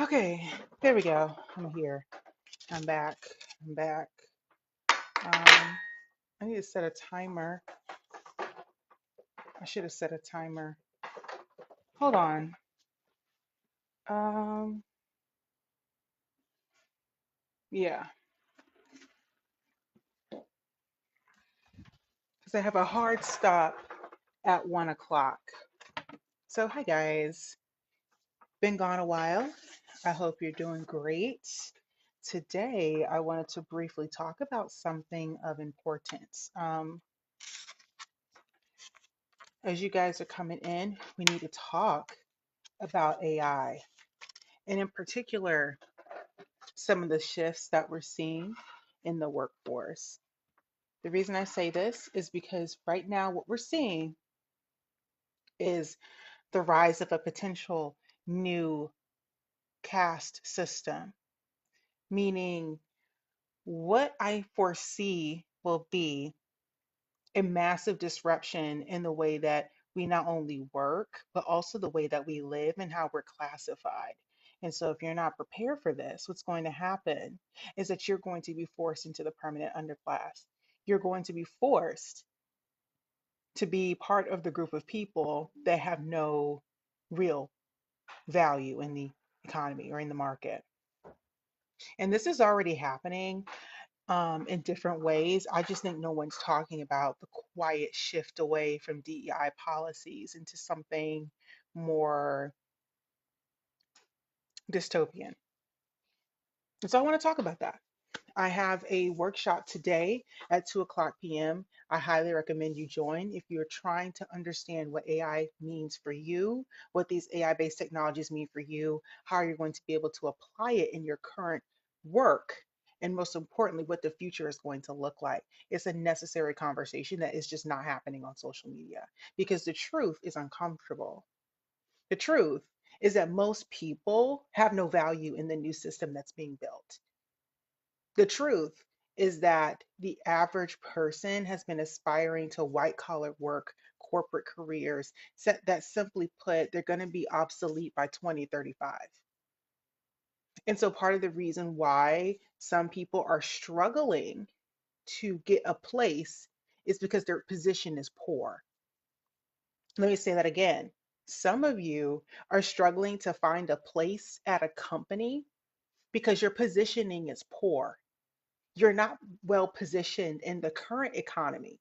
Okay, there we go. I'm here. I'm back. I'm back. Um, I need to set a timer. I should have set a timer. Hold on. Um, yeah, because I have a hard stop at 1 o'clock. So, hi guys. Been gone a while. I hope you're doing great. Today, I wanted to briefly talk about something of importance. As you guys are coming in, we need to talk about AI, and in particular, some of the shifts that we're seeing in the workforce. The reason I say this is because right now, what we're seeing is the rise of a potential new caste system, meaning what I foresee will be a massive disruption in the way that we not only work, but also the way that we live and how we're classified. And so, if you're not prepared for this, what's going to happen is that you're going to be forced into the permanent underclass. You're going to be forced to be part of the group of people that have no real value in the economy or in the market. And this is already happening in different ways. I just think no one's talking about the quiet shift away from DEI policies into something more dystopian. And so I want to talk about that. I have a workshop today at 2 o'clock p.m. I highly recommend you join if you're trying to understand what AI means for you, what these AI based technologies mean for you, how you're going to be able to apply it in your current work, and most importantly, what the future is going to look like. It's a necessary conversation that is just not happening on social media because the truth is uncomfortable. The truth is that most people have no value in the new system that's being built. The truth is that the average person has been aspiring to white collar work, corporate careers, that simply put, they're going to be obsolete by 2035. And so part of the reason why some people are struggling to get a place is because their position is poor. Let me say that again. Some of you are struggling to find a place at a company because your positioning is poor. You're not well positioned in the current economy.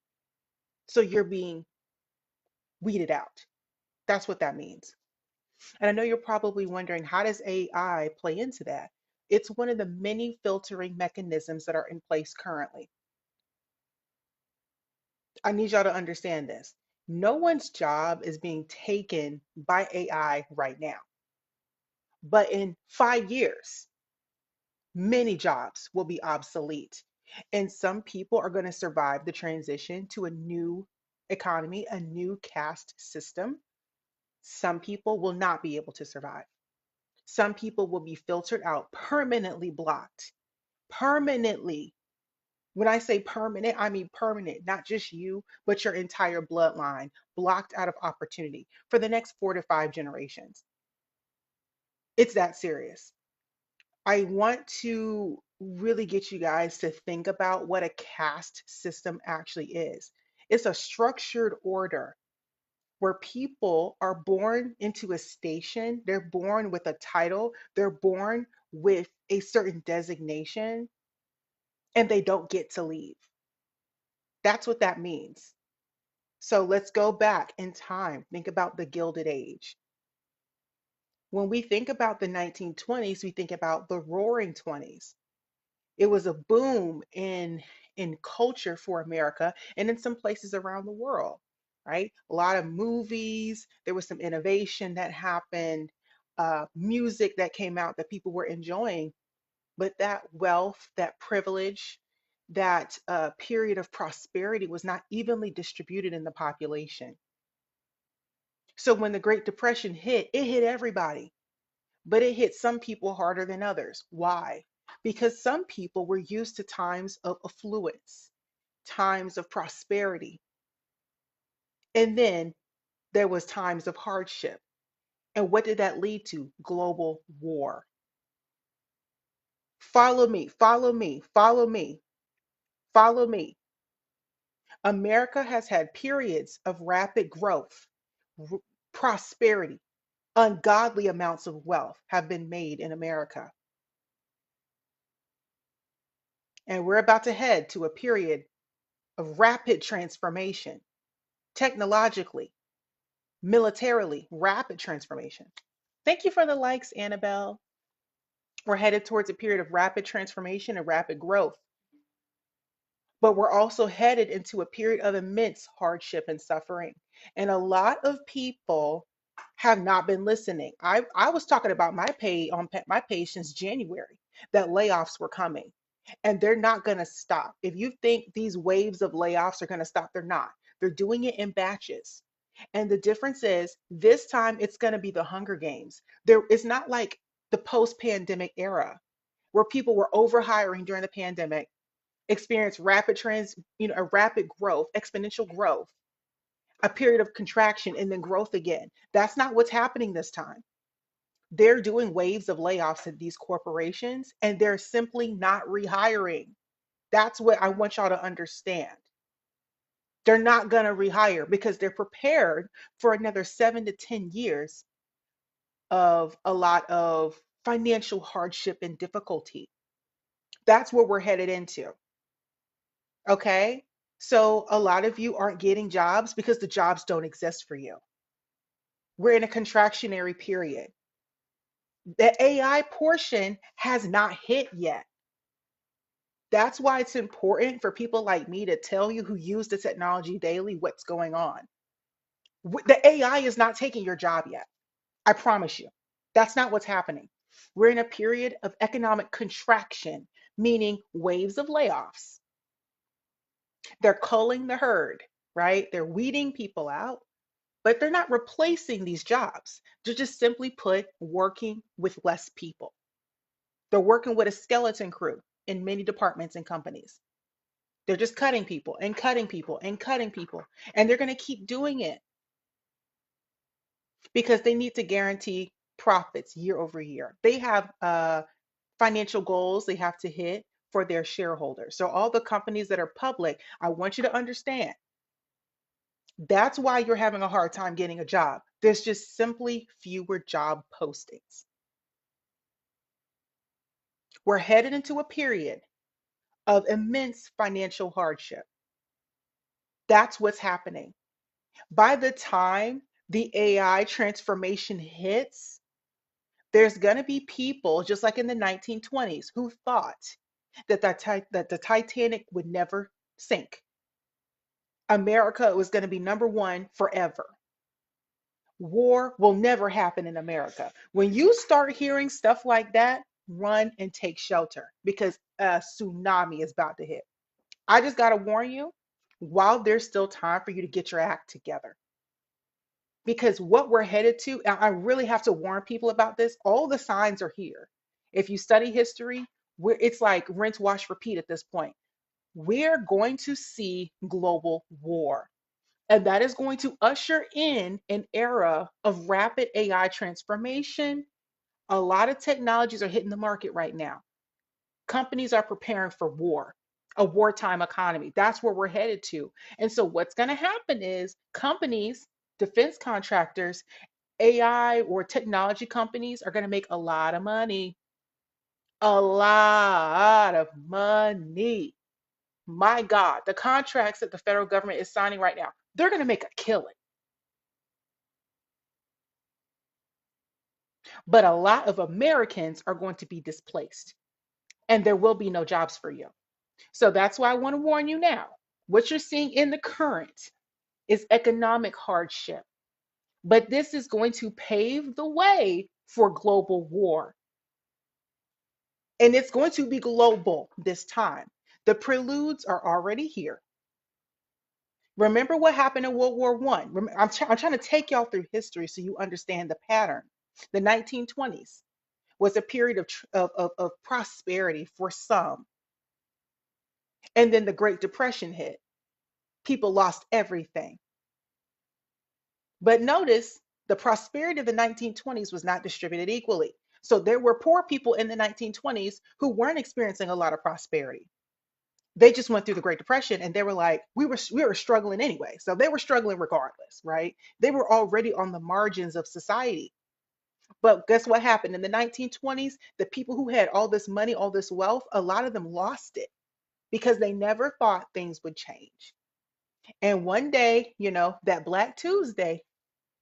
So you're being weeded out. That's what that means. And I know you're probably wondering, how does AI play into that? It's one of the many filtering mechanisms that are in place currently. I need y'all to understand this. No one's job is being taken by AI right now, but in 5 years, many jobs will be obsolete. And some people are going to survive the transition to a new economy, a new caste system. Some people will not be able to survive. Some people will be filtered out, permanently blocked, permanently. When I say permanent, I mean permanent, not just you, but your entire bloodline blocked out of opportunity for the next 4 to 5 generations. It's that serious. I want to really get you guys to think about what a caste system actually is. It's a structured order where people are born into a station, they're born with a title, they're born with a certain designation, and they don't get to leave. That's what that means. So let's go back in time. Think about the Gilded Age. When we think about the 1920s, we think about the Roaring 20s. It was a boom in culture for America and in some places around the world, right? A lot of movies, there was some innovation that happened, music that came out that people were enjoying, but that wealth, that privilege, that period of prosperity was not evenly distributed in the population. So when the Great Depression hit, it hit everybody, but it hit some people harder than others. Why? Because some people were used to times of affluence, times of prosperity, and then there was times of hardship. And what did that lead to? Global war. Follow me, follow me, follow me, follow me. America has had periods of rapid growth, r- prosperity, ungodly amounts of wealth have been made in America. And we're about to head to a period of rapid transformation, technologically, militarily, rapid transformation. Thank you for the likes, Annabelle. We're headed towards a period of rapid transformation and rapid growth, but we're also headed into a period of immense hardship and suffering. And a lot of people have not been listening. I was talking about my pay on my page since January that layoffs were coming, and they're not going to stop. If you think these waves of layoffs are going to stop, they're not. They're doing it in batches. And the difference is this time it's going to be the Hunger Games. There, it's not like the post-pandemic era where people were overhiring during the pandemic, experienced a rapid growth, exponential growth, a period of contraction and then growth again. That's not what's happening this time. They're doing waves of layoffs at these corporations and they're simply not rehiring. That's what I want y'all to understand. They're not going to rehire because they're prepared for another 7 to 10 years of a lot of financial hardship and difficulty. That's what we're headed into. Okay. So a lot of you aren't getting jobs because the jobs don't exist for you. We're in a contractionary period. The AI portion has not hit yet. That's why it's important for people like me to tell you who use the technology daily what's going on. The AI is not taking your job yet. I promise you. That's not what's happening. We're in a period of economic contraction, meaning waves of layoffs. They're culling the herd, right? They're weeding people out, but they're not replacing these jobs. They're just simply put working with less people. They're working with a skeleton crew in many departments and companies. They're just cutting people and cutting people and cutting people. And they're going to keep doing it because they need to guarantee profits year over year. They have financial goals they have to hit for their shareholders. So, all the companies that are public, I want you to understand that's why you're having a hard time getting a job. There's just simply fewer job postings. We're headed into a period of immense financial hardship. That's what's happening. By the time the AI transformation hits, there's going to be people, just like in the 1920s, who thought that the Titanic would never sink. America was going to be number one forever. War will never happen in America. When you start hearing stuff like that, run and take shelter because a tsunami is about to hit. I just got to warn you while there's still time for you to get your act together. Because what we're headed to, and I really have to warn people about this, all the signs are here. If you study history, it's like rinse, wash, repeat at this point. We're going to see global war. And that is going to usher in an era of rapid AI transformation. A lot of technologies are hitting the market right now. Companies are preparing for war, a wartime economy. That's where we're headed to. And so, what's going to happen is companies, defense contractors, AI or technology companies are going to make a lot of money. A lot of money. My God, the contracts that the federal government is signing right now, they're going to make a killing. But a lot of Americans are going to be displaced and there will be no jobs for you. So that's why I want to warn you now. What you're seeing in the current is economic hardship, but this is going to pave the way for global war. And it's going to be global this time. The preludes are already here. Remember what happened in World War One. I'm trying to take y'all through history so you understand the pattern. The 1920s was a period of prosperity for some. And then the Great Depression hit. People lost everything. But notice the prosperity of the 1920s was not distributed equally. So there were poor people in the 1920s who weren't experiencing a lot of prosperity. They just went through the Great Depression and they were like, we were struggling anyway. So they were struggling regardless, right? They were already on the margins of society. But guess what happened in the 1920s? The people who had all this money, all this wealth, a lot of them lost it because they never thought things would change. And one day, that Black Tuesday,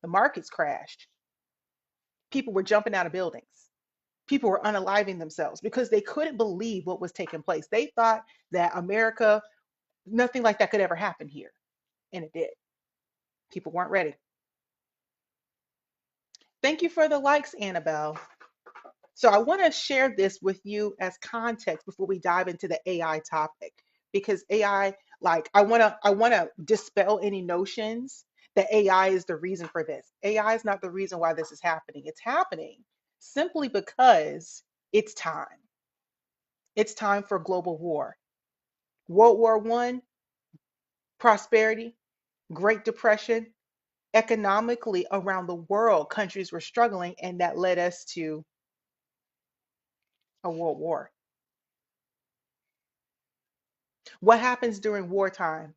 the markets crashed. People were jumping out of buildings. People were unaliving themselves because they couldn't believe what was taking place. They thought that America, nothing like that could ever happen here. And it did. People weren't ready. Thank you for the likes, Annabelle. So I want to share this with you as context before we dive into the AI topic, because AI, like I want to dispel any notions that AI is the reason for this. AI is not the reason why this is happening. It's happening simply because it's time. It's time for global war. World War I, prosperity, Great Depression, economically around the world, countries were struggling, and that led us to a world war. What happens during wartime?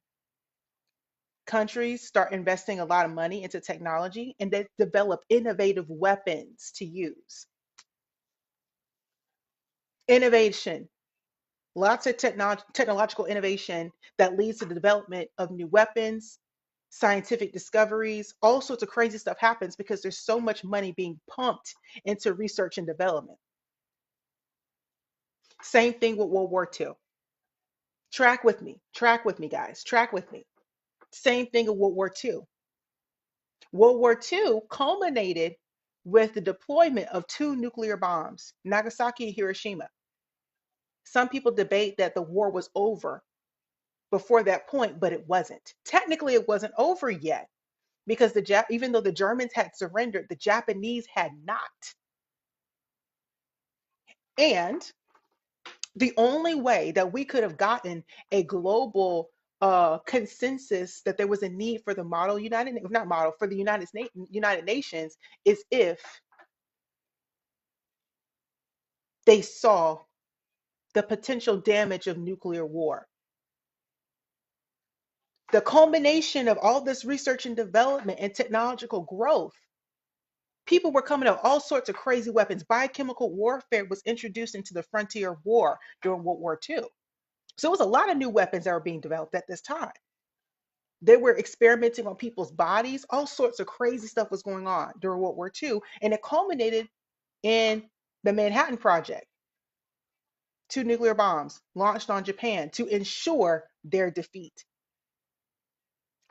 Countries start investing a lot of money into technology and they develop innovative weapons to use. Innovation, lots of technological innovation that leads to the development of new weapons, scientific discoveries, all sorts of crazy stuff happens because there's so much money being pumped into research and development. Same thing with World War II. Track with me, guys, track with me. Same thing with World War II. World War II culminated with the deployment of two nuclear bombs, Nagasaki and Hiroshima. Some people debate that the war was over before that point, but it wasn't. Technically, it wasn't over yet because even though the Germans had surrendered, the Japanese had not. And the only way that we could have gotten a global consensus that there was a need for the model United, not model, for the United Nations is if they saw the potential damage of nuclear war. The culmination of all this research and development and technological growth, people were coming up with all sorts of crazy weapons. Biochemical warfare was introduced into the frontier war during World War II. So it was a lot of new weapons that were being developed at this time. They were experimenting on people's bodies. All sorts of crazy stuff was going on during World War II. And it culminated in the Manhattan Project, two nuclear bombs launched on Japan to ensure their defeat.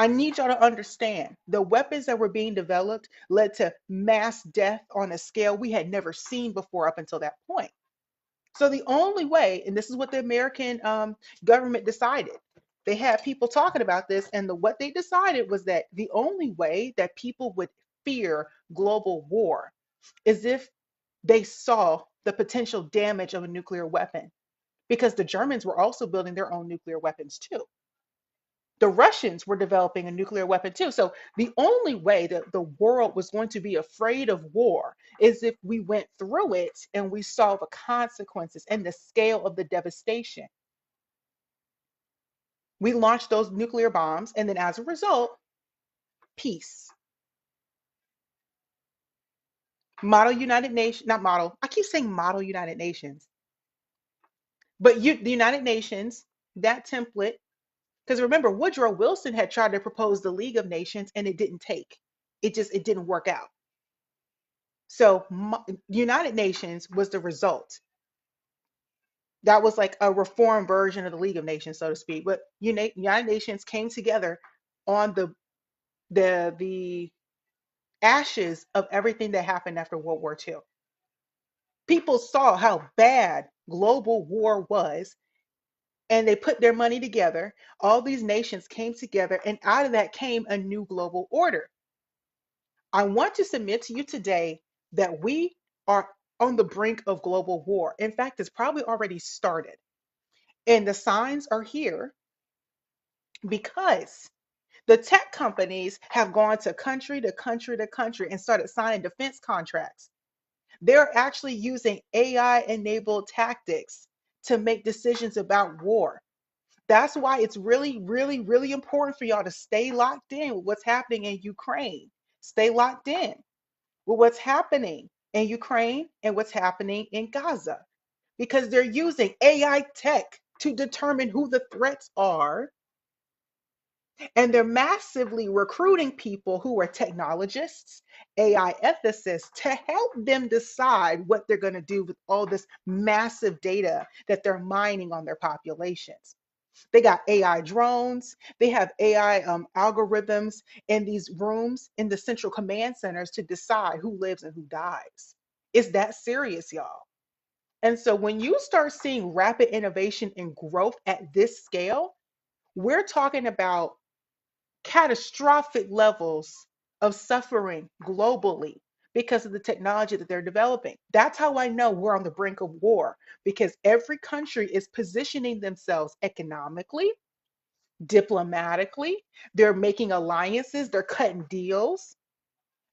I need y'all to understand the weapons that were being developed led to mass death on a scale we had never seen before up until that point. So the only way, and this is what the American government decided, they had people talking about this, and what they decided was that the only way that people would fear global war is if they saw the potential damage of a nuclear weapon, because the Germans were also building their own nuclear weapons too. The Russians were developing a nuclear weapon too. So the only way that the world was going to be afraid of war is if we went through it and we saw the consequences and the scale of the devastation. We launched those nuclear bombs, and then as a result, peace. Model United Nations, not model, I keep saying model United Nations, but the United Nations, that template, because remember, Woodrow Wilson had tried to propose the League of Nations and it didn't take. It didn't work out. So United Nations was the result. That was like a reformed version of the League of Nations, so to speak. But United Nations came together on the ashes of everything that happened after World War II. People saw how bad global war was, and they put their money together. All these nations came together, and out of that came a new global order. I want to submit to you today that we are on the brink of global war. In fact, it's probably already started. And the signs are here because the tech companies have gone to country to country to country and started signing defense contracts. They're actually using AI enabled tactics to make decisions about war. That's why it's really, really, really important for y'all to stay locked in with what's happening in Ukraine. Stay locked in with what's happening in Ukraine and what's happening in Gaza because they're using AI tech to determine who the threats are. And they're massively recruiting people who are technologists, AI ethicists to help them decide what they're going to do with all this massive data that they're mining on their populations. They got AI drones. They have AI algorithms in these rooms in the central command centers to decide who lives and who dies. It's that serious, y'all. And so when you start seeing rapid innovation and growth at this scale, we're talking about catastrophic levels of suffering globally because of the technology that they're developing. That's how I know we're on the brink of war because every country is positioning themselves economically, diplomatically, they're making alliances, they're cutting deals,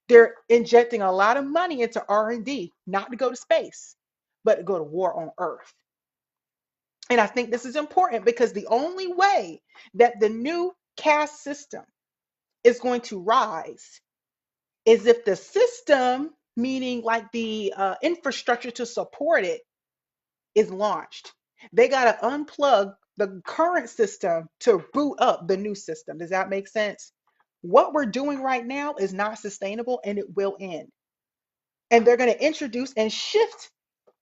they're injecting a lot of money into R&D, not to go to space, but to go to war on earth. And I think this is important because the only way that the new caste system is going to rise is if the system, meaning like the infrastructure to support it, is launched. They got to unplug the current system to boot up the new system. Does that make sense? What we're doing right now is not sustainable and it will end. And they're going to introduce and shift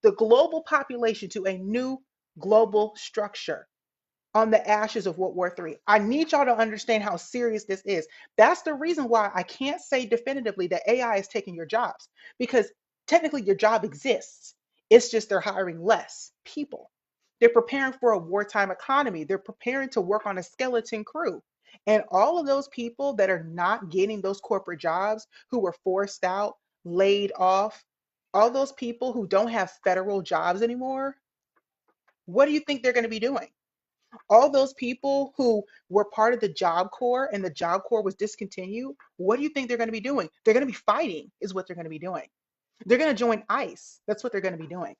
the global population to a new global structure on the ashes of World War III. I need y'all to understand how serious this is. That's the reason why I can't say definitively that AI is taking your jobs because technically your job exists. It's just they're hiring less people. They're preparing for a wartime economy. They're preparing to work on a skeleton crew. And all of those people that are not getting those corporate jobs, who were forced out, laid off, all those people who don't have federal jobs anymore, what do you think they're going to be doing? All those people who were part of the Job Corps and the Job Corps was discontinued, what do you think they're going to be doing? They're going to be fighting, is what they're going to be doing. They're going to join ICE. That's what they're going to be doing.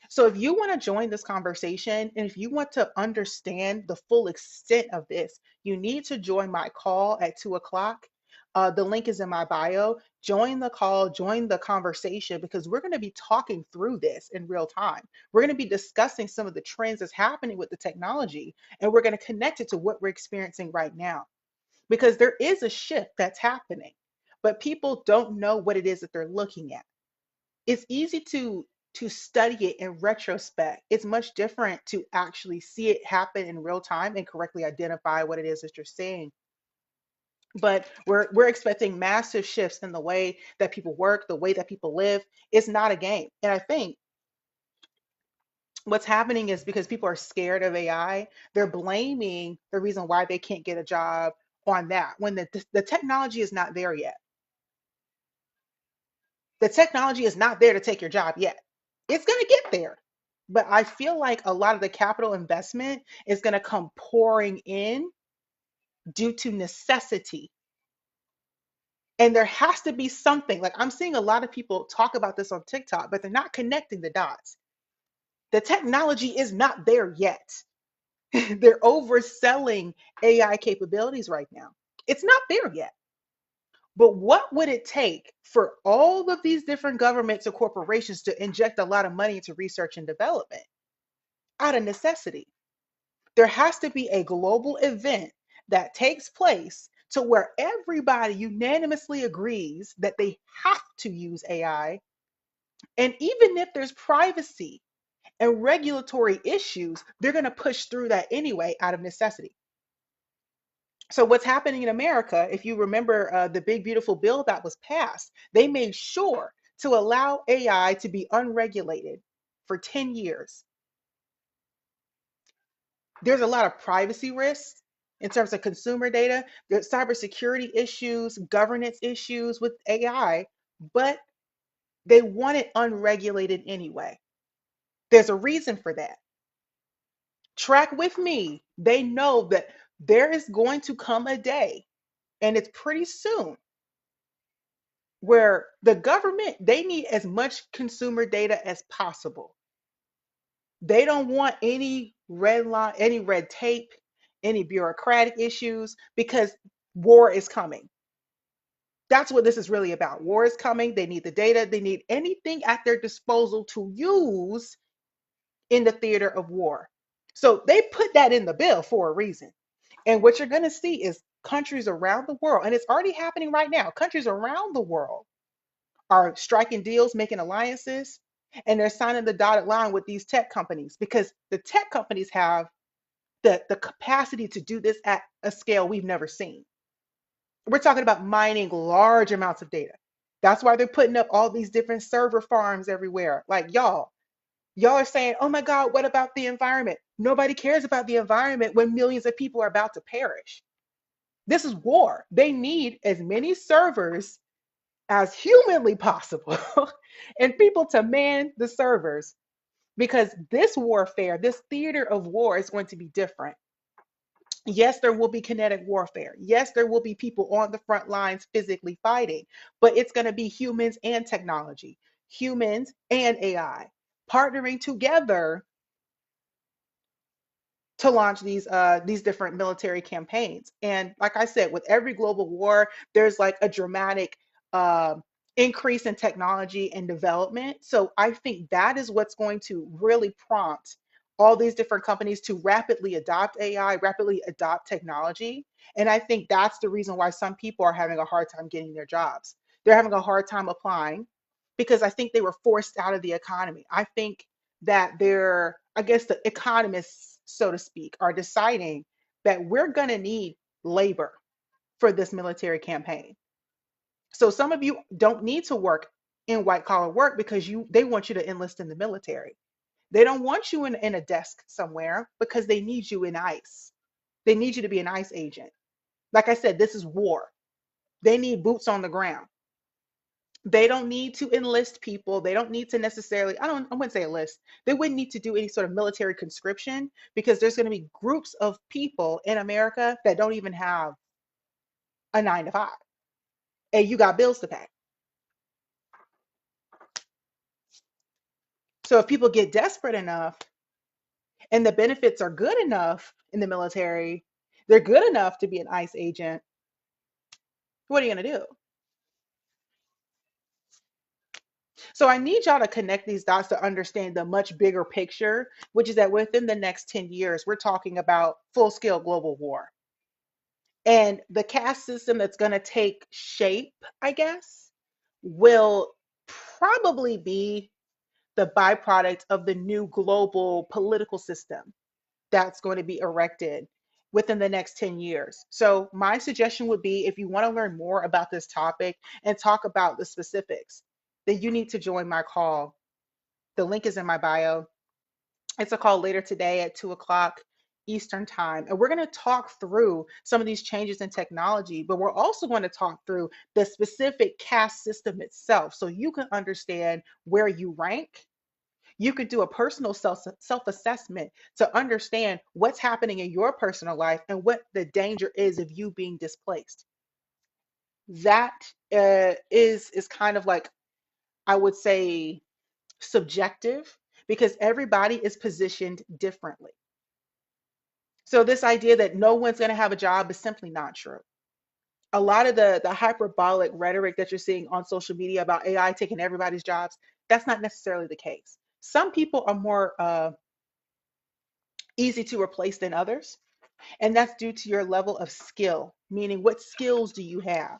So if you want to join this conversation and if you want to understand the full extent of this, you need to join my call at 2 o'clock. The link is in my bio. Join the call, join the conversation because we're going to be talking through this in real time. We're going to be discussing some of the trends that's happening with the technology, and we're going to connect it to what we're experiencing right now because there is a shift that's happening, but people don't know what it is that they're looking at. It's easy to study it in retrospect. It's much different to actually see it happen in real time and correctly identify what it is that you're seeing. But we're expecting massive shifts in the way that people work, the way that people live. It's not a game. And I think what's happening is because people are scared of AI, they're blaming the reason why they can't get a job on that when the technology is not there yet. The technology is not there to take your job yet. It's going to get there. But I feel like a lot of the capital investment is going to come pouring in due to necessity. And there has to be something. Like I'm seeing a lot of people talk about this on TikTok, but they're not connecting the dots. The technology is not there yet. They're overselling AI capabilities right now. It's not there yet. But what would it take for all of these different governments or corporations to inject a lot of money into research and development out of necessity? There has to be a global event that takes place to where everybody unanimously agrees that they have to use AI. And even if there's privacy and regulatory issues, they're going to push through that anyway out of necessity. So, what's happening in America, if you remember the big, beautiful bill that was passed, they made sure to allow AI to be unregulated for 10 years. There's a lot of privacy risks in terms of consumer data, there's cybersecurity issues, governance issues with AI, but they want it unregulated anyway. There's a reason for that. Track with me. They know that there is going to come a day, and it's pretty soon, where the government, they need as much consumer data as possible. They don't want any red line, any red tape, any bureaucratic issues because war is coming. That's what this is really about. War is coming. They need the data. They need anything at their disposal to use in the theater of war. So they put that in the bill for a reason. And what you're going to see is countries around the world, and it's already happening right now, countries around the world are striking deals, making alliances, and they're signing the dotted line with these tech companies because the tech companies have the capacity to do this at a scale we've never seen. We're talking about mining large amounts of data. That's why they're putting up all these different server farms everywhere. Like y'all are saying, oh my God, what about the environment? Nobody cares about the environment when millions of people are about to perish. This is war. They need as many servers as humanly possible and people to man the servers because this warfare, this theater of war is going to be different. Yes, there will be kinetic warfare. Yes, there will be people on the front lines physically fighting, but it's going to be humans and technology, humans and AI partnering together to launch these different military campaigns. And like I said, with every global war, there's like a dramatic uh, increase in technology and development. So I think that is what's going to really prompt all these different companies to rapidly adopt AI, rapidly adopt technology. And I think that's the reason why some people are having a hard time getting their jobs. They're having a hard time applying because I think they were forced out of the economy. I think that they're, I guess the economists, so to speak, are deciding that we're going to need labor for this military campaign. So some of you don't need to work in white collar work because they want you to enlist in the military. They don't want you in a desk somewhere because they need you in ICE. They need you to be an ICE agent. Like I said, this is war. They need boots on the ground. They don't need to enlist people. They don't need to necessarily, I wouldn't say enlist. They wouldn't need to do any sort of military conscription because there's going to be groups of people in America that don't even have a 9 to 5. And you got bills to pay. So if people get desperate enough and the benefits are good enough in the military, they're good enough to be an ICE agent, what are you going to do? So I need y'all to connect these dots to understand the much bigger picture, which is that within the next 10 years, we're talking about full scale global war. And the caste system that's going to take shape, I guess, will probably be the byproduct of the new global political system that's going to be erected within the next 10 years. So, my suggestion would be if you want to learn more about this topic and talk about the specifics, then you need to join my call. The link is in my bio. It's a call later today at 2 o'clock Eastern time. And we're going to talk through some of these changes in technology, but we're also going to talk through the specific caste system itself so you can understand where you rank. You could do a personal self assessment to understand what's happening in your personal life and what the danger is of you being displaced. That is kind of like, I would say, subjective because everybody is positioned differently. So this idea that no one's going to have a job is simply not true. A lot of the hyperbolic rhetoric that you're seeing on social media about AI taking everybody's jobs, that's not necessarily the case. Some people are more easy to replace than others, and that's due to your level of skill, meaning what skills do you have?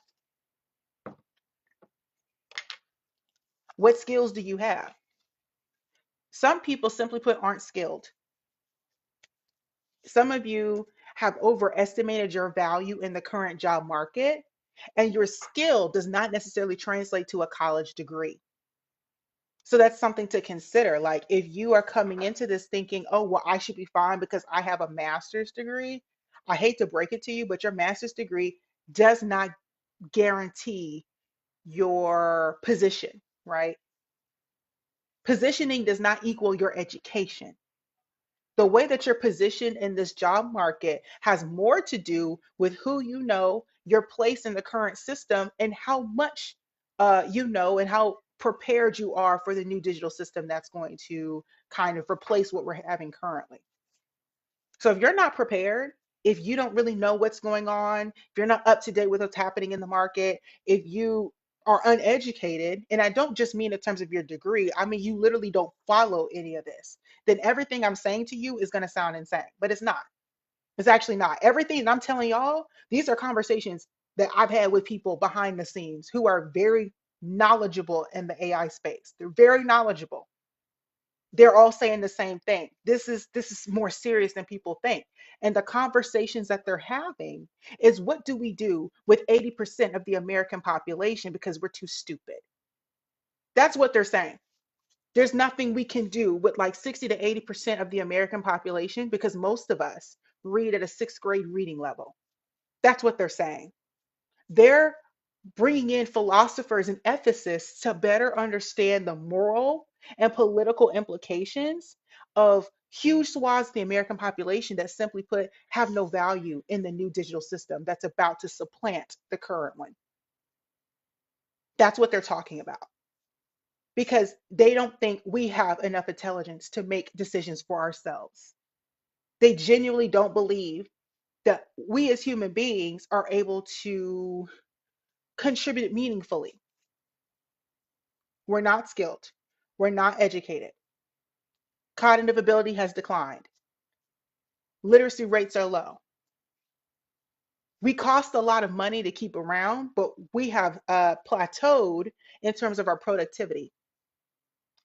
What skills do you have? Some people simply put aren't skilled. Some of you have overestimated your value in the current job market, and your skill does not necessarily translate to a college degree. So that's something to consider. Like if you are coming into this thinking, oh, well, I should be fine because I have a master's degree, I hate to break it to you, but your master's degree does not guarantee your position, right? Positioning does not equal your education. The way that you're positioned in this job market has more to do with who you know, your place in the current system, and how much and how prepared you are for the new digital system that's going to kind of replace what we're having currently. So if you're not prepared, if you don't really know what's going on, if you're not up to date with what's happening in the market, if you are uneducated, and I don't just mean in terms of your degree, I mean you literally don't follow any of this, then everything I'm saying to you is going to sound insane, but it's not. It's actually not. Everything that I'm telling y'all, these are conversations that I've had with people behind the scenes who are very knowledgeable in the AI space. They're very knowledgeable. They're all saying the same thing. This is more serious than people think. And the conversations that they're having is, what do we do with 80% of the American population because we're too stupid? That's what they're saying. There's nothing we can do with like 60 to 80% of the American population because most of us read at a sixth grade reading level. That's what they're saying. They're bringing in philosophers and ethicists to better understand the moral and political implications of huge swaths of the American population that, simply put, have no value in the new digital system that's about to supplant the current one. That's what they're talking about because they don't think we have enough intelligence to make decisions for ourselves. They genuinely don't believe that we as human beings are able to contribute meaningfully. We're not skilled. We're not educated. Cognitive ability has declined. Literacy rates are low. We cost a lot of money to keep around, but we have plateaued in terms of our productivity.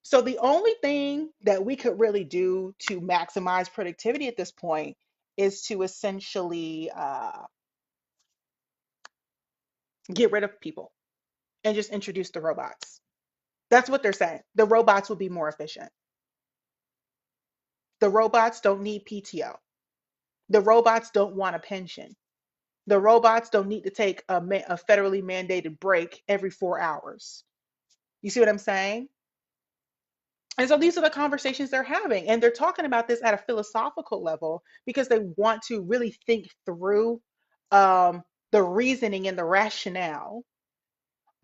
So the only thing that we could really do to maximize productivity at this point is to essentially get rid of people and just introduce the robots. That's what they're saying. The robots will be more efficient. The robots don't need PTO. The robots don't want a pension. The robots don't need to take a federally mandated break every 4 hours. You see what I'm saying? And so these are the conversations they're having. And they're talking about this at a philosophical level because they want to really think through the reasoning and the rationale.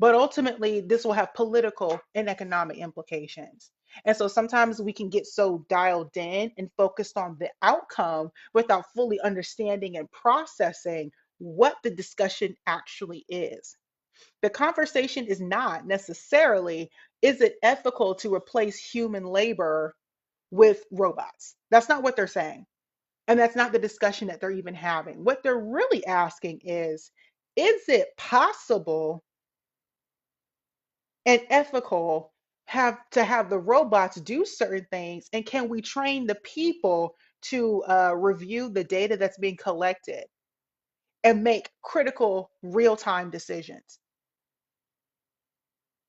But ultimately, this will have political and economic implications. And so sometimes we can get so dialed in and focused on the outcome without fully understanding and processing what the discussion actually is. The conversation is not necessarily, is it ethical to replace human labor with robots? That's not what they're saying. And that's not the discussion that they're even having. What they're really asking is it possible and ethical have the robots do certain things, and can we train the people to review the data that's being collected and make critical real-time decisions?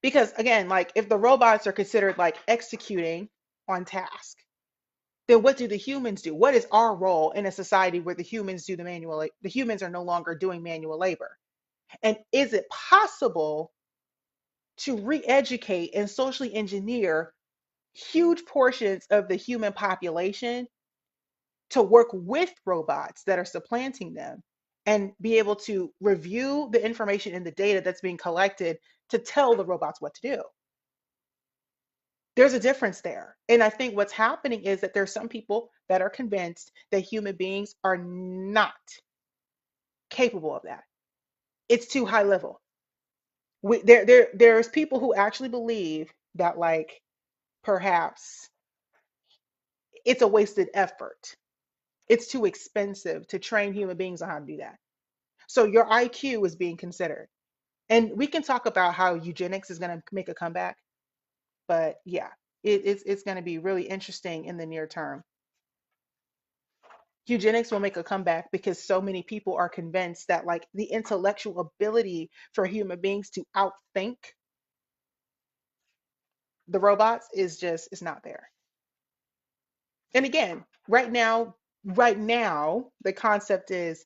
Because again, like if the robots are considered like executing on task, then what do the humans do? What is our role in a society where the humans do the humans are no longer doing manual labor? And is it possible to re-educate and socially engineer huge portions of the human population to work with robots that are supplanting them and be able to review the information and the data that's being collected to tell the robots what to do? There's a difference there. And I think what's happening is that there's some people that are convinced that human beings are not capable of that. It's too high level. There's people who actually believe that like perhaps it's a wasted effort. It's too expensive to train human beings on how to do that. So your IQ is being considered. And we can talk about how eugenics is going to make a comeback, but yeah, it's going to be really interesting in the near term. Eugenics will make a comeback because so many people are convinced that like the intellectual ability for human beings to outthink the robots is not there. And again, right now, the concept is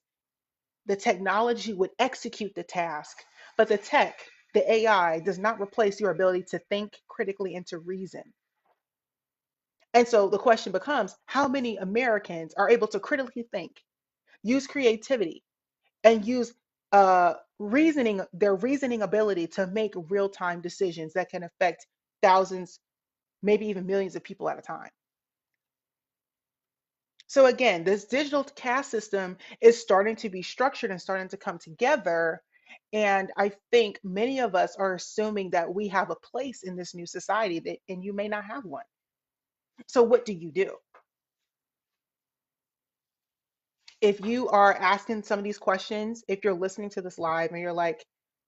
the technology would execute the task, but the AI, does not replace your ability to think critically and to reason. And so the question becomes, how many Americans are able to critically think, use creativity, and use their reasoning ability to make real-time decisions that can affect thousands, maybe even millions of people at a time. So again, this digital caste system is starting to be structured and starting to come together. And I think many of us are assuming that we have a place in this new society that, and you may not have one. So what do you do? If you are asking some of these questions, if you're listening to this live and you're like,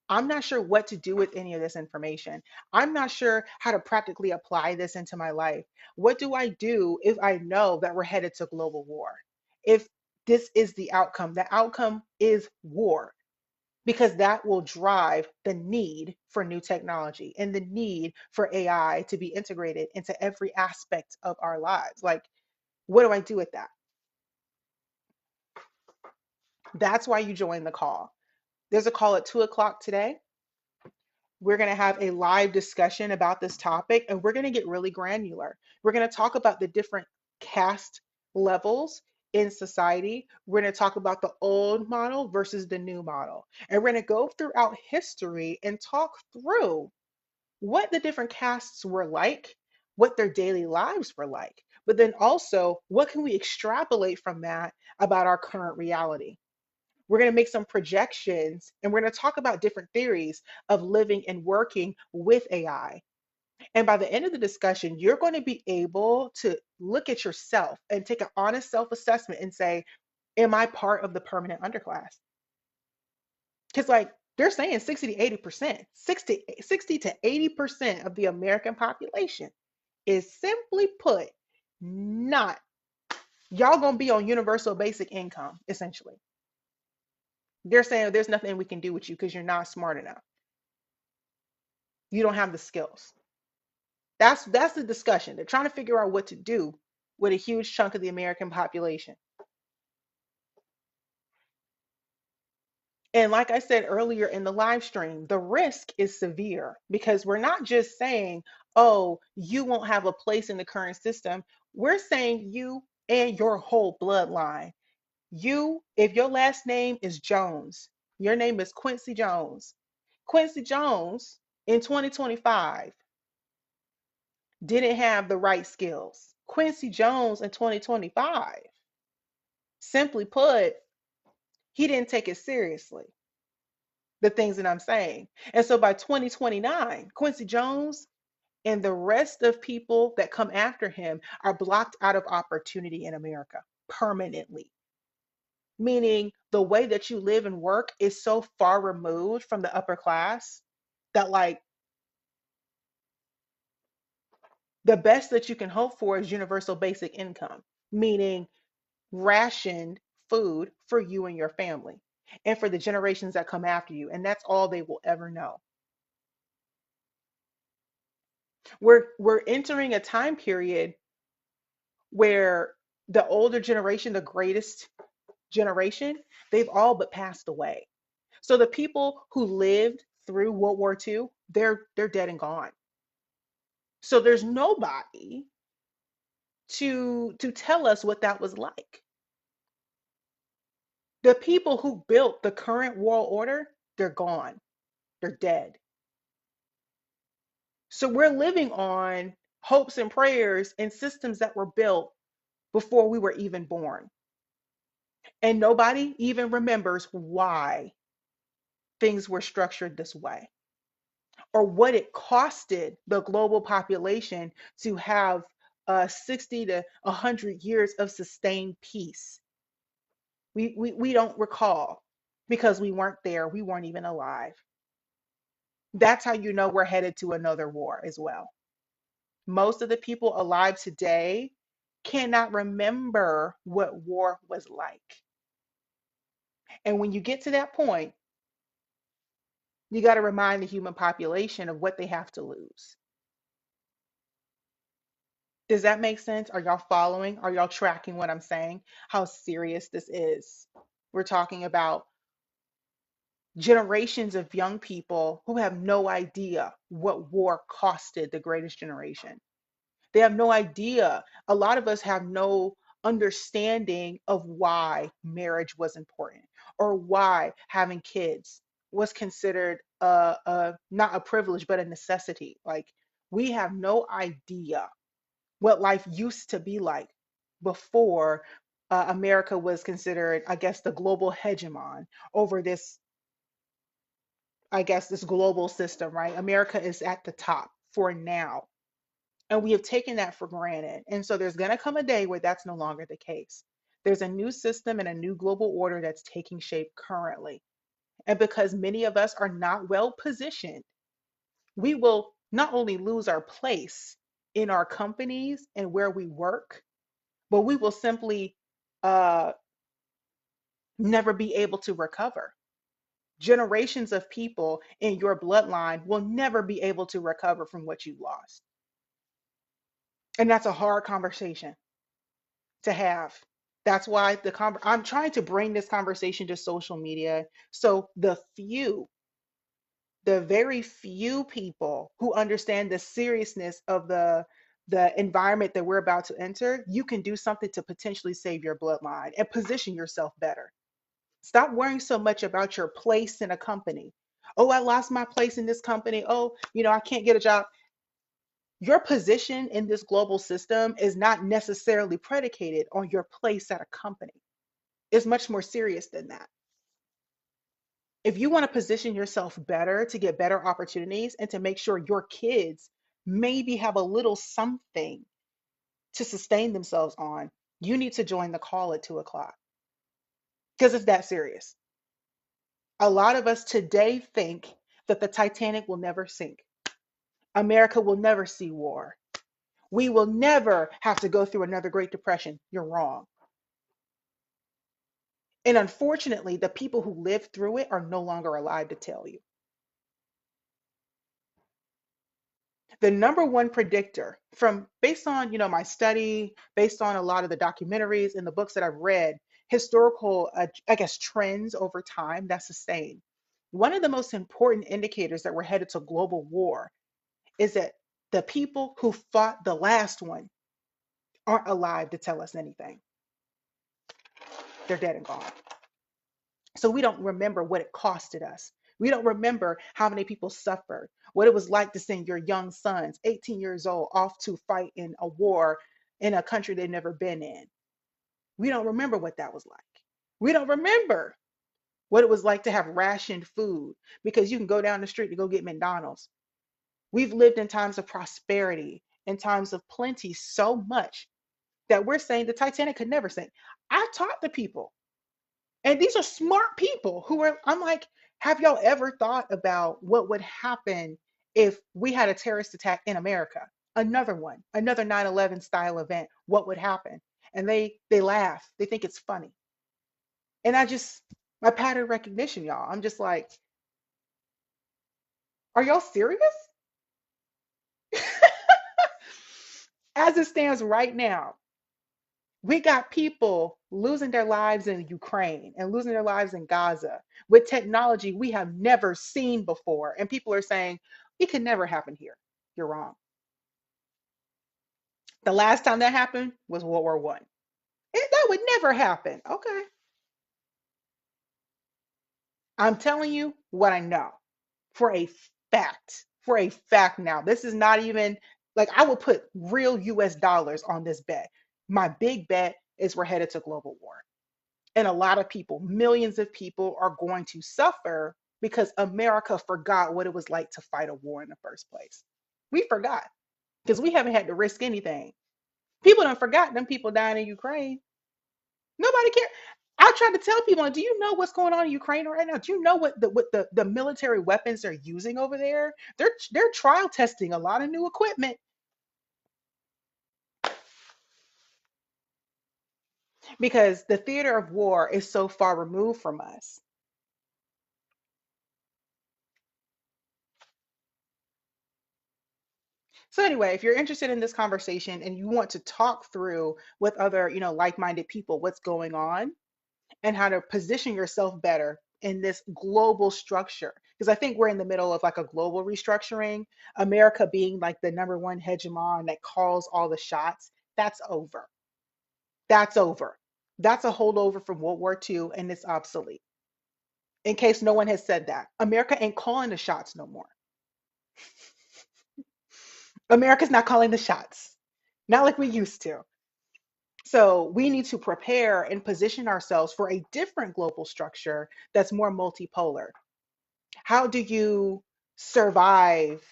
I'm not sure what to do with any of this information. I'm not sure how to practically apply this into my life. What do I do if I know that we're headed to global war? If this is the outcome is war, because that will drive the need for new technology and the need for AI to be integrated into every aspect of our lives. Like, what do I do with that? That's why you join the call. There's a call at 2 o'clock today. We're going to have a live discussion about this topic and we're going to get really granular. We're going to talk about the different caste levels in society. We're going to talk about the old model versus the new model. And we're going to go throughout history and talk through what the different castes were like, what their daily lives were like, but then also what can we extrapolate from that about our current reality. We're going to make some projections and we're going to talk about different theories of living and working with AI. And by the end of the discussion, you're going to be able to look at yourself and take an honest self assessment and say, am I part of the permanent underclass? Because, like, they're saying 60 to 80%, 60 to 80% of the American population is simply put not, y'all gonna be on universal basic income, essentially. They're saying there's nothing we can do with you because you're not smart enough. You don't have the skills. That's the discussion. They're trying to figure out what to do with a huge chunk of the American population. And like I said earlier in the live stream, the risk is severe because we're not just saying, oh, you won't have a place in the current system. We're saying you and your whole bloodline. You, if your last name is Jones, your name is Quincy Jones. Quincy Jones in 2025 didn't have the right skills. Quincy Jones in 2025, simply put, he didn't take it seriously, the things that I'm saying. And so by 2029, Quincy Jones and the rest of people that come after him are blocked out of opportunity in America permanently. Meaning the way that you live and work is so far removed from the upper class that, like, the best that you can hope for is universal basic income, meaning rationed food for you and your family and for the generations that come after you. And that's all they will ever know. We're entering a time period where the older generation, the greatest generation, they've all but passed away. So the people who lived through World War II, they're dead and gone. So there's nobody to tell us what that was like. The people who built the current world order, they're gone. They're dead. So we're living on hopes and prayers and systems that were built before we were even born. And nobody even remembers why things were structured this way or what it costed the global population to have 60 to 100 years of sustained peace. We don't recall because we weren't there. We weren't even alive. That's how you know we're headed to another war as well. Most of the people alive today cannot remember what war was like. And when you get to that point, you got to remind the human population of what they have to lose. Does that make sense? Are y'all following? Are y'all tracking what I'm saying? How serious this is? We're talking about generations of young people who have no idea what war costed the greatest generation. They have no idea. A lot of us have no understanding of why marriage was important or why having kids was considered not a privilege, but a necessity. Like we have no idea what life used to be like before America was considered, I guess, the global hegemon over this, I guess, this global system, right? America is at the top for now. And we have taken that for granted. And so there's going to come a day where that's no longer the case. There's a new system and a new global order that's taking shape currently. And because many of us are not well positioned, we will not only lose our place in our companies and where we work, but we will simply uh, never be able to recover. Generations of people in your bloodline will never be able to recover from what you lost. And that's a hard conversation to have. That's why I'm trying to bring this conversation to social media so the very few people who understand the seriousness of the environment that we're about to enter, you can do something to potentially save your bloodline and position yourself better. Stop worrying so much about your place in a company. Oh, I lost my place in this company. Oh, I can't get a job. Your position in this global system is not necessarily predicated on your place at a company. It's much more serious than that. If you want to position yourself better to get better opportunities and to make sure your kids maybe have a little something to sustain themselves on, you need to join the call at 2 o'clock because it's that serious. A lot of us today think that the Titanic will never sink. America will never see war. We will never have to go through another Great Depression. You're wrong. And unfortunately, the people who lived through it are no longer alive to tell you. The number one predictor from based on, my study, based on a lot of the documentaries and the books that I've read, historical, I guess, trends over time that sustain. One of the most important indicators that we're headed to global war is that the people who fought the last one aren't alive to tell us anything. They're dead and gone. So we don't remember what it costed us. We don't remember how many people suffered, what it was like to send your young sons, 18 years old, off to fight in a war in a country they've never been in. We don't remember what that was like. We don't remember what it was like to have rationed food because you can go down the street to go get McDonald's. We've lived in times of prosperity, in times of plenty so much that we're saying the Titanic could never sink. I talk to people, and these are smart people who are, I'm like, have y'all ever thought about what would happen if we had a terrorist attack in America? Another one, another 9/11 style event, what would happen? And they laugh. They think it's funny. And my pattern recognition, y'all. I'm just like, are y'all serious? As it stands right now, we got people losing their lives in Ukraine and losing their lives in Gaza with technology we have never seen before. And people are saying, it could never happen here. You're wrong. The last time that happened was World War One. That would never happen. Okay. I'm telling you what I know for a fact. For a fact now. This is not even like I will put real US dollars on this bet. My big bet is we're headed to global war. And a lot of people, millions of people, are going to suffer because America forgot what it was like to fight a war in the first place. We forgot because we haven't had to risk anything. People don't forgot them people dying in Ukraine. Nobody cares. I try to tell people, do you know what's going on in Ukraine right now? Do you know what the military weapons they're using over there? They're trial testing a lot of new equipment because the theater of war is so far removed from us. So anyway, if you're interested in this conversation and you want to talk through with other, like-minded people what's going on and how to position yourself better in this global structure, because I think we're in the middle of like a global restructuring, America being like the number one hegemon that calls all the shots, that's over. That's over. That's a holdover from World War II and it's obsolete. in case no one has said that. America ain't calling the shots no more. America's not calling the shots, not like we used to. So we need to prepare and position ourselves for a different global structure that's more multipolar. How do you survive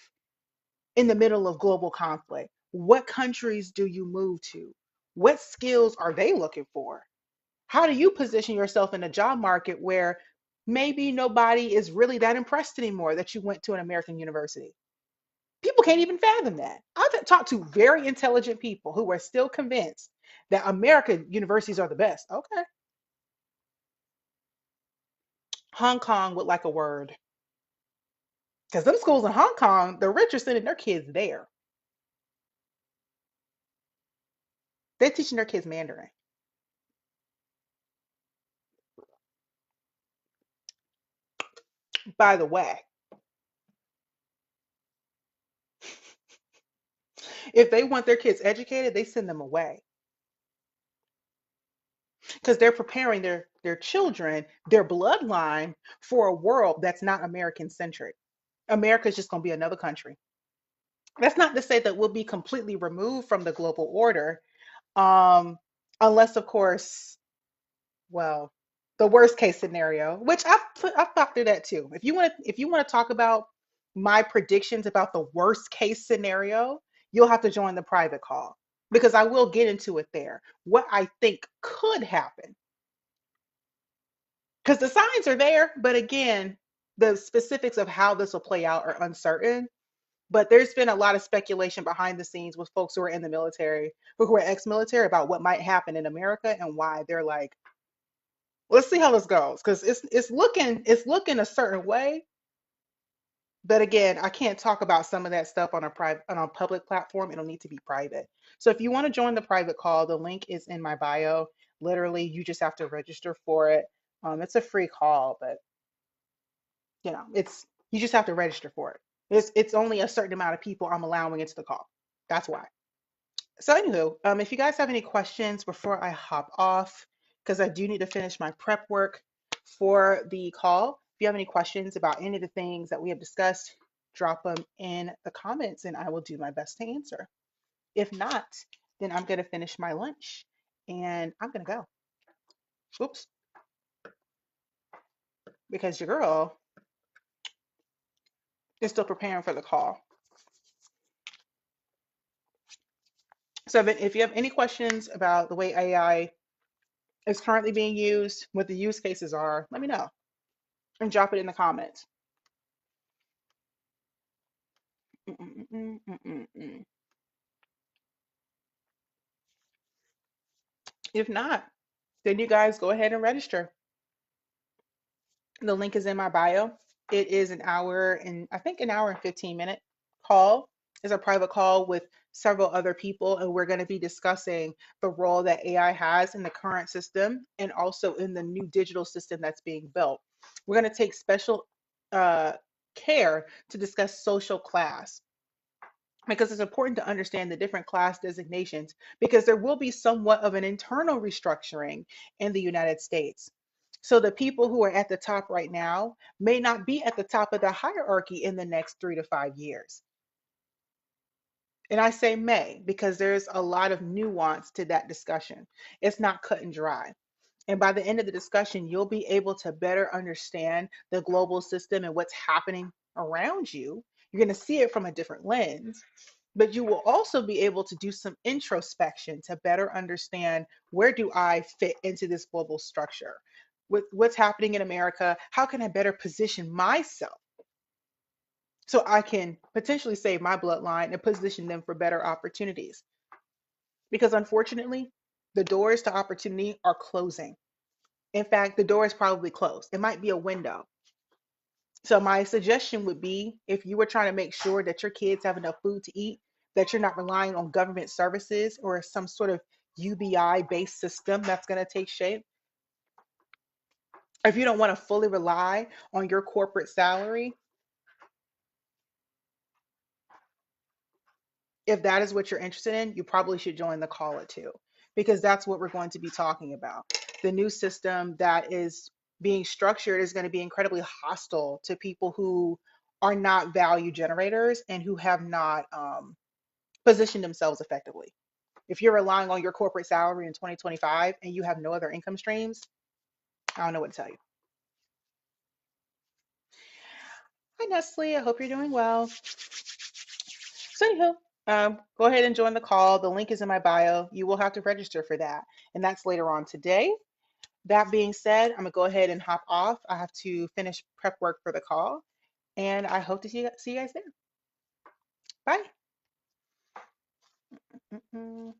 in the middle of global conflict? What countries do you move to? What skills are they looking for? How do you position yourself in a job market where maybe nobody is really that impressed anymore that you went to an American university? People can't even fathom that. I've talked to very intelligent people who are still convinced that American universities are the best. Okay. Hong Kong would like a word. Because them schools in Hong Kong, the rich are sending their kids there. They're teaching their kids Mandarin. By the way, if they want their kids educated, they send them away because they're preparing their children, their bloodline for a world that's not American centric. America's just going to be another country. That's not to say that we'll be completely removed from the global order, um, unless, of course, well, the worst case scenario, which I've thought through that too. If you want to talk about my predictions about the worst case scenario, you'll have to join the private call because I will get into it there. What I think could happen, because the signs are there, but again, the specifics of how this will play out are uncertain. But there's been a lot of speculation behind the scenes with folks who are in the military, who are ex-military, about what might happen in America and why they're like, let's see how this goes, because it's looking a certain way. But again, I can't talk about some of that stuff on a private on a public platform. It'll need to be private. So if you want to join the private call, the link is in my bio. Literally, you just have to register for it. It's a free call, but it's you just have to register for it. It's only a certain amount of people I'm allowing into the call. That's why. So anywho, if you guys have any questions before I hop off, because I do need to finish my prep work for the call. If you have any questions about any of the things that we have discussed, drop them in the comments and I will do my best to answer. If not, then I'm going to finish my lunch and I'm going to go. Oops, because your girl is still preparing for the call. So if you have any questions about the way AI is currently being used, what the use cases are, let me know and drop it in the comments. Mm, mm, mm, mm, mm. If not, then you guys go ahead and register. The link is in my bio. It is an hour and I think an hour and 15-minute call. It's a private call with several other people, and we're going to be discussing the role that AI has in the current system and also in the new digital system that's being built. We're going to take special uh, care to discuss social class because it's important to understand the different class designations because there will be somewhat of an internal restructuring in the United States. So the people who are at the top right now may not be at the top of the hierarchy in the next 3 to 5 years. And I say may because there's a lot of nuance to that discussion. It's not cut and dry. And by the end of the discussion, you'll be able to better understand the global system and what's happening around you. You're going to see it from a different lens, but you will also be able to do some introspection to better understand where do I fit into this global structure? With what's happening in America, how can I better position myself so I can potentially save my bloodline and position them for better opportunities? Because unfortunately, the doors to opportunity are closing. In fact, the door is probably closed. It might be a window. So my suggestion would be if you were trying to make sure that your kids have enough food to eat, that you're not relying on government services or some sort of UBI based system that's going to take shape. If you don't want to fully rely on your corporate salary, if that is what you're interested in, you probably should join the call at two because that's what we're going to be talking about. The new system that is being structured is going to be incredibly hostile to people who are not value generators and who have not positioned themselves effectively. If you're relying on your corporate salary in 2025 and you have no other income streams, I don't know what to tell you. Hi, Nestle. I hope you're doing well. So, anywho, go ahead and join the call. The link is in my bio. You will have to register for that, and that's later on today. That being said, I'm gonna go ahead and hop off. I have to finish prep work for the call, and I hope to see you guys there. Bye. Mm-mm.